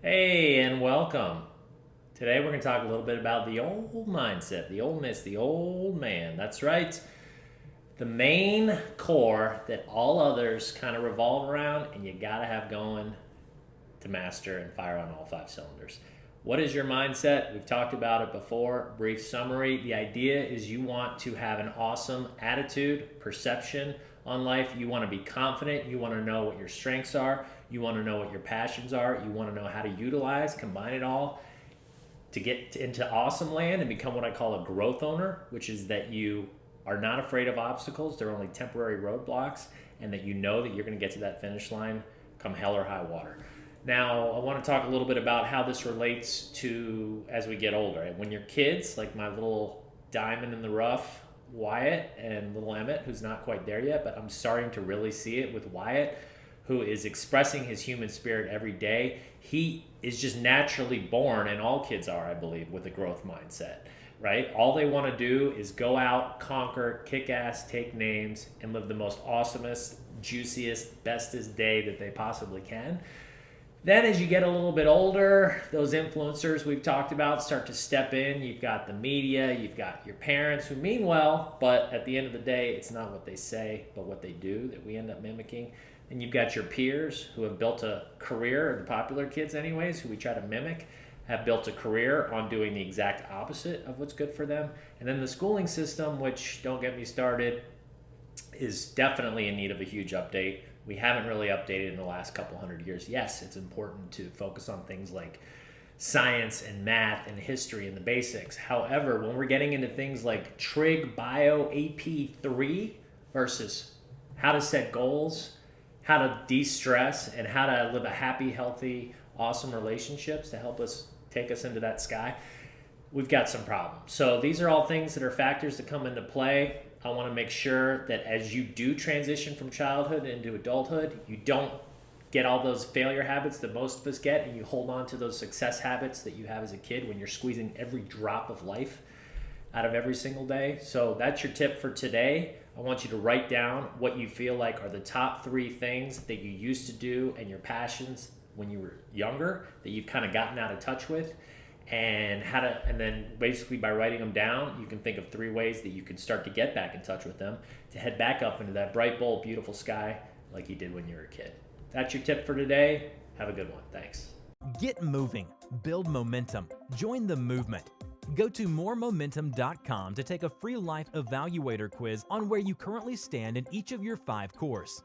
Hey, and welcome. Today we're going to talk a little bit about the old mindset, the old miss, the old man. That's right. The main core that all others kind of revolve around, and you got to have going to master and fire on all five cylinders. What is your mindset? We've talked about it before. Brief summary. The idea is you want to have an awesome attitude, perception on life. You want to be confident. You want to know what your strengths are. You want to know what your passions are. You want to know how to utilize, combine it all to get into awesome land and become what I call a growth owner, which is that you are not afraid of obstacles. They're only temporary roadblocks, and that you know that you're going to get to that finish line come hell or high water. Now, I want to talk a little bit about how this relates to as we get older. When you're kids, like my little diamond in the rough, Wyatt, and little Emmett, who's not quite there yet, but I'm starting to really see it with Wyatt, who is expressing his human spirit every day. He is just naturally born, and all kids are, I believe, with a growth mindset, right? All they want to do is go out, conquer, kick ass, take names, and live the most awesomest, juiciest, bestest day that they possibly can. Then as you get a little bit older, those influencers we've talked about start to step in. You've got the media, you've got your parents who mean well, but at the end of the day, it's not what they say, but what they do that we end up mimicking. And you've got your peers who have built a career, the popular kids anyways, who we try to mimic, have built a career on doing the exact opposite of what's good for them. And then the schooling system, which, don't get me started, is definitely in need of a huge update. We haven't really updated in the last couple hundred years. Yes, it's important to focus on things like science and math and history and the basics. However, when we're getting into things like Trig Bio AP3 versus how to set goals, how to de-stress, and how to live a happy, healthy, awesome relationships to help us take us into that sky, we've got some problems. So these are all things that are factors that come into play. I want to make sure that as you do transition from childhood into adulthood, you don't get all those failure habits that most of us get, and you hold on to those success habits that you have as a kid when you're squeezing every drop of life out of every single day. So that's your tip for today. I want you to write down what you feel like are the top 3 things that you used to do and your passions when you were younger that you've kind of gotten out of touch with, and then basically by writing them down, you can think of 3 ways that you can start to get back in touch with them to head back up into that bright, bold, beautiful sky like you did when you were a kid. That's your tip for today. Have a good one. Thanks. Get moving, build momentum, join the movement. Go to moremomentum.com to take a free Life Evaluator Quiz on where you currently stand in each of your 5 cores.